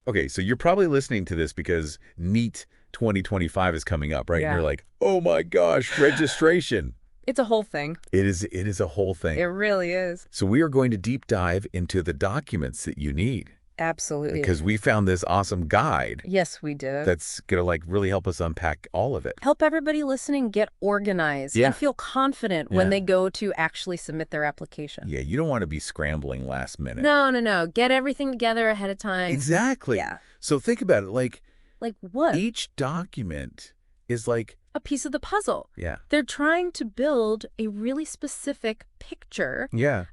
Okay, so you're probably listening to this because NEET 2025 is coming up, right? Yeah. And you're like, oh my gosh, registration. It's a whole thing. It is a whole thing. It really is. So we are going to deep dive into the documents that you need. Absolutely. Because we found this awesome guide. Yes, we did. That's going to like really help us unpack all of it. Help everybody listening get organized and feel confident when they go to actually submit their application. Yeah, you don't want to be scrambling last minute. No. Get everything together ahead of time. Exactly. Yeah. So think about it. Like what? Each document is like a piece of the puzzle. Yeah. They're trying to build a really specific picture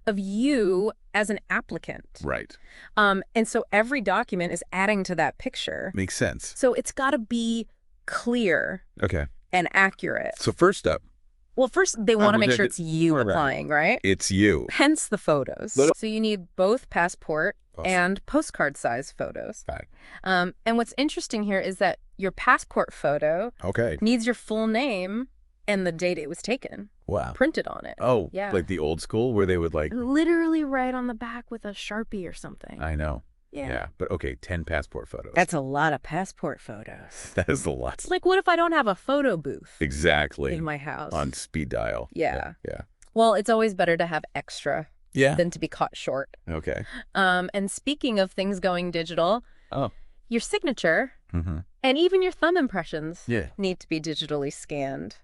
of you as an applicant. Right. And so every document is adding to that picture. Makes sense. So it's got to be clear and accurate. So first up. Well, first, they want to make sure it's you applying, right? It's you. Hence the photos. So you need both passport and postcard size photos. Right. And what's interesting here is that your passport photo needs your full name and the date it was taken. Wow. Printed on it. Oh, yeah. Like the old school where they would like... literally write on the back with a Sharpie or something. I know. Yeah. But okay, 10 passport photos. That's a lot of passport photos. That is a lot. It's like, what if I don't have a photo booth? Exactly. In my house. On speed dial. Yeah. Yeah. Well, it's always better to have extra than to be caught short. Okay. And speaking of things going digital, your signature and even your thumb impressions need to be digitally scanned.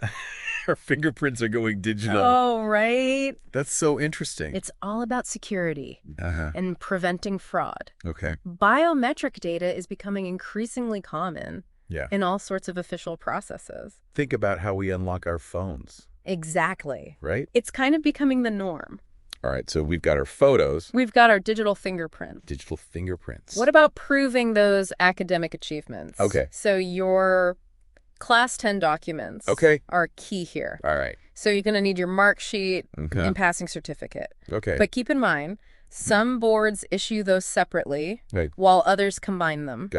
Our fingerprints are going digital. Oh, right. That's so interesting. It's all about security and preventing fraud. Okay. Biometric data is becoming increasingly common in all sorts of official processes. Think about how we unlock our phones. Exactly. Right? It's kind of becoming the norm. All right, so we've got our photos. We've got our digital fingerprint. Digital fingerprints. What about proving those academic achievements? Okay. So your Class 10 documents are key here. All right. So you're going to need your mark sheet and passing certificate. Okay. But keep in mind, some boards issue those separately while others combine them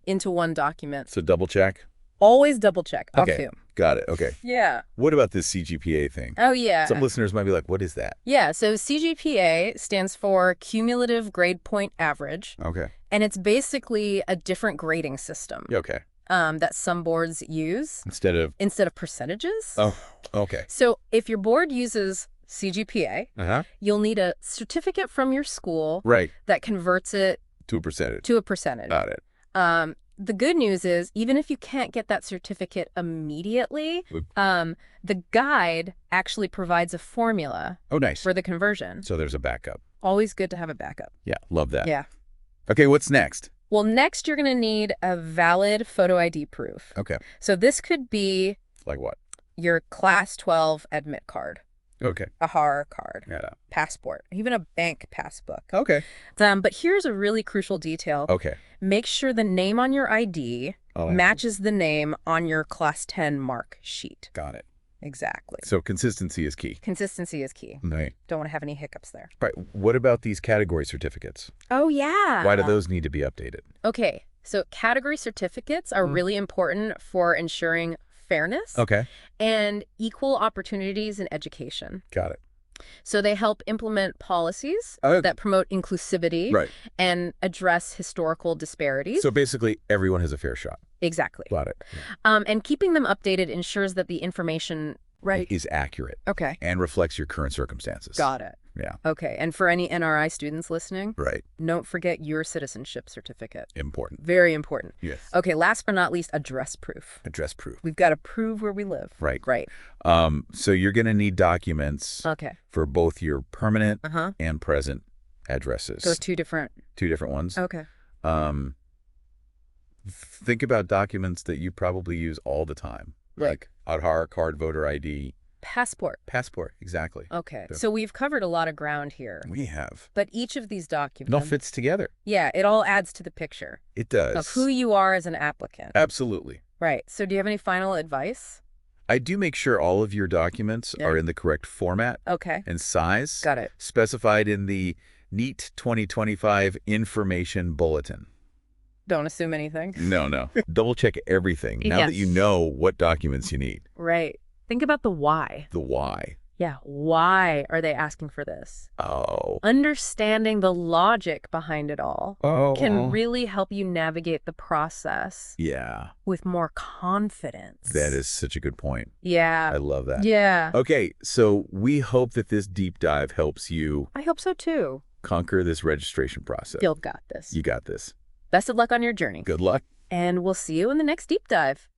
into one document. So double check? Always double check. Okay. Got it. Okay. Yeah. What about this CGPA thing? Oh, yeah. Some listeners might be like, what is that? Yeah. So CGPA stands for Cumulative Grade Point Average. Okay. And it's basically a different grading system. Okay. That some boards use. Instead of percentages. Oh, okay. So if your board uses CGPA, you'll need a certificate from your school that converts it to a percentage. Got it. The good news is, even if you can't get that certificate immediately, the guide actually provides a formula for the conversion. So there's a backup. Always good to have a backup. Yeah, love that. Yeah. Okay, what's next? Well, next you're going to need a valid photo ID proof. Okay. So this could be... Like what? Your Class 12 Admit Card. Okay. A HAR card. Yeah. Passport. Even a bank passbook. Okay. But here's a really crucial detail. Okay. Make sure the name on your ID matches the name on your Class 10 mark sheet. Got it. Exactly. So consistency is key. Consistency is key. Right. Don't want to have any hiccups there. Right. What about these category certificates? Oh, yeah. Why do those need to be updated? Okay. So category certificates are really important for ensuring fairness and equal opportunities in education. Got it. So they help implement policies that promote inclusivity and address historical disparities. So basically, everyone has a fair shot. Exactly. Got it. And keeping them updated ensures that the information is accurate. Okay. And reflects your current circumstances. Got it. Yeah. Okay. And for any NRI students listening, right, don't forget your citizenship certificate. Important. Very important. Yes. Okay. Last but not least, address proof. Address proof. We've got to prove where we live. Right. Right. So you're going to need documents for both your permanent and present addresses. Those two different ones. Okay. Think about documents that you probably use all the time. Like Aadhaar card, voter ID. Passport. Passport, exactly. Okay. So we've covered a lot of ground here. We have. But each of these documents... It all fits together. Yeah, it all adds to the picture. It does. Of who you are as an applicant. Absolutely. Right. So do you have any final advice? I do make sure all of your documents are in the correct format and size. Got it. Specified in the NEET 2025 Information Bulletin. Don't assume anything. No. Double check everything now that you know what documents you need. Right. Think about the why. The why. Yeah, why are they asking for this? Oh. Understanding the logic behind it all can really help you navigate the process with more confidence. That is such a good point. Yeah. I love that. Yeah. Okay, so we hope that this deep dive helps you I hope so too. conquer this registration process. You've got this. You got this. Best of luck on your journey. Good luck. And we'll see you in the next deep dive.